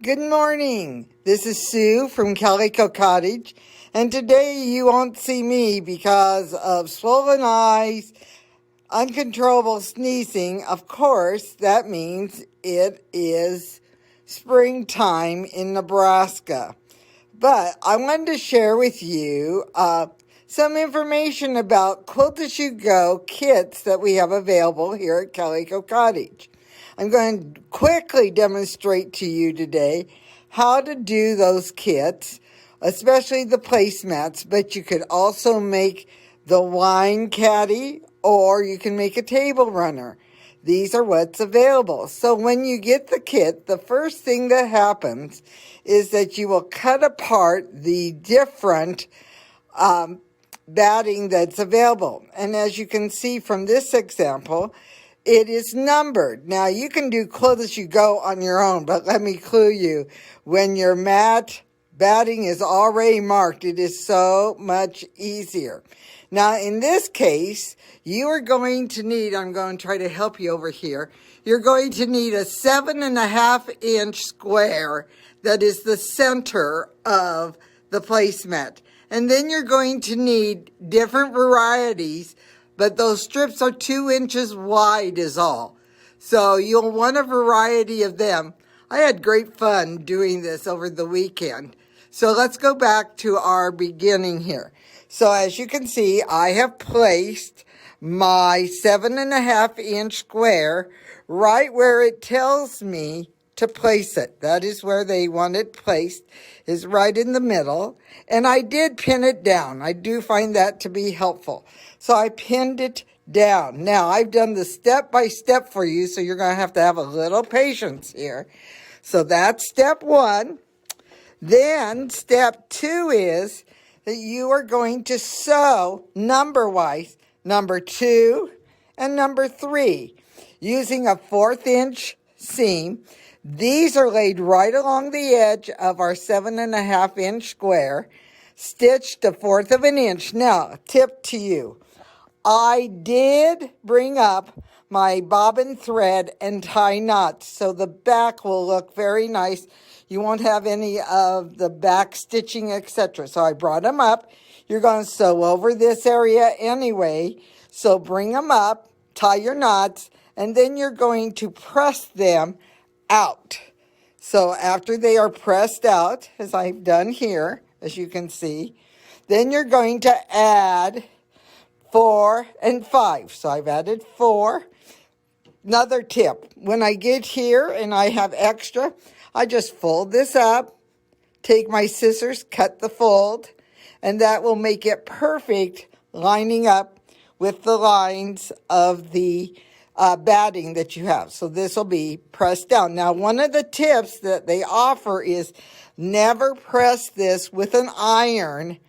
Good morning. This is Sue from Calico Cottage, and today you won't see me because of swollen eyes, uncontrollable sneezing. Of course, that means it is springtime in Nebraska. But I wanted to share with you some information about Quilt As You Go kits that we have available here at Calico Cottage. I'm going to quickly demonstrate to you today how to do those kits, especially the placemats, but you could also make the wine caddy or you can make a table runner. These are what's available. So when you get the kit, the first thing that happens is that you will cut apart the different batting that's available. And as you can see from this example, it is numbered. Now, you can do Quilt As You Go on your own, but let me clue you. When your mat batting is already marked, it is so much easier. Now, in this case, you are going to need, I'm going to try to help you over here, you're going to need a 7.5-inch square that is the center of the placemat. And then you're going to need different varieties, but those strips are 2 inches wide is all. So you'll want a variety of them. I had great fun doing this over the weekend. So let's go back to our beginning here. So as you can see, I have placed my 7.5-inch square right where it tells me to place it. That is where they want it placed, is right in the middle. And I did pin it down. I do find that to be helpful. So I pinned it down. Now, I've done the step-by-step for you, so you're going to have a little patience here. So that's step 1. Then step 2 is that you are going to sew number-wise number 2 and number 3 using a 1/4-inch seam. These are laid right along the edge of our 7.5-inch square, stitched 1/4 of an inch. Now, tip to you. I did bring up my bobbin thread and tie knots, so the back will look very nice. You won't have any of the back stitching, etc. So I brought them up. You're going to sew over this area anyway, so bring them up, tie your knots, and then you're going to press them out. So after they are pressed out, as I've done here, as you can see, then you're going to add 4 and 5. So I've added 4. Another tip, when I get here and I have extra, I just fold this up, take my scissors, cut the fold, and that will make it perfect lining up with the lines of the batting that you have. So this will be pressed down. Now, one of the tips that they offer is never press this with an iron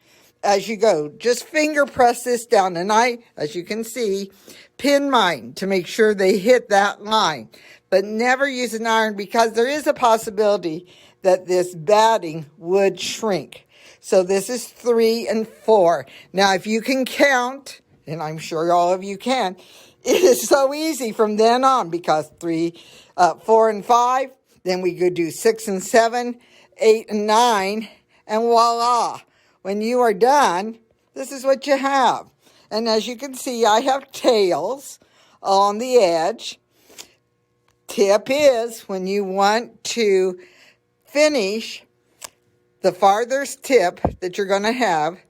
as you go. Just finger press this down. And I, as you can see, pin mine to make sure they hit that line. But never use an iron because there is a possibility that this batting would shrink. So this is 3 and 4. Now, if you can count, and I'm sure all of you can, it is so easy from then on because 4 and 5, then we could do 6 and 7, 8 and 9, and voila. When you are done, this is what you have. And as you can see, I have tails on the edge. Tip is when you want to finish, the farthest tip that you're going to have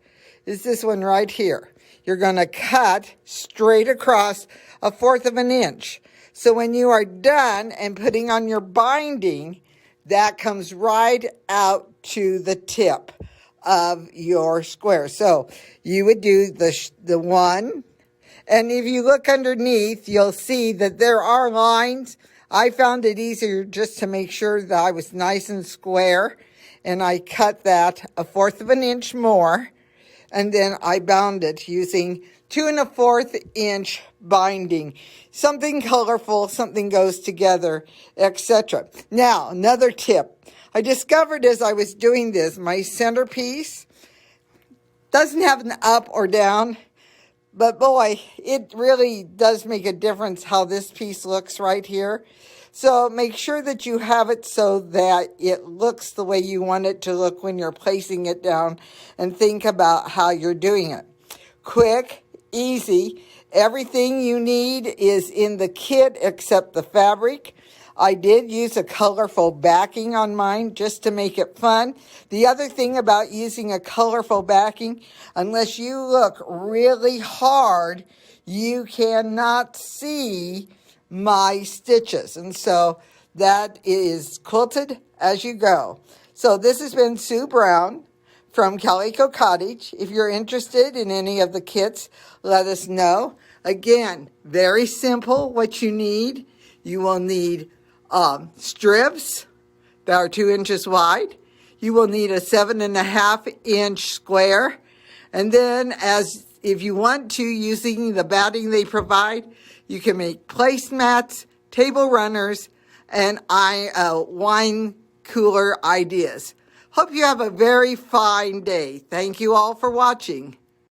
is this one right here. You're going to cut straight across 1/4 of an inch. So when you are done and putting on your binding, that comes right out to the tip of your square. So you would do the 1, and if you look underneath, you'll see that there are lines. I found it easier just to make sure that I was nice and square, and I cut that 1/4 of an inch more. And then I bound it using 2 1/4 inch binding. Something colorful, something goes together, etc. Now, another tip. I discovered as I was doing this, my centerpiece doesn't have an up or down, but boy, it really does make a difference how this piece looks right here. So make sure that you have it so that it looks the way you want it to look when you're placing it down, and think about how you're doing it. Quick, easy. Everything you need is in the kit except the fabric. I did use a colorful backing on mine just to make it fun. The other thing about using a colorful backing, unless you look really hard, you cannot see my stitches. And so that is Quilted As You Go. So this has been Sue Brown from Calico Cottage. If you're interested in any of the kits, let us know. Again, very simple what you need. You will need strips that are 2 inches wide. You will need a 7.5-inch square. And then if you want to, using the batting they provide, you can make placemats, table runners, and wine cooler ideas. Hope you have a very fine day. Thank you all for watching.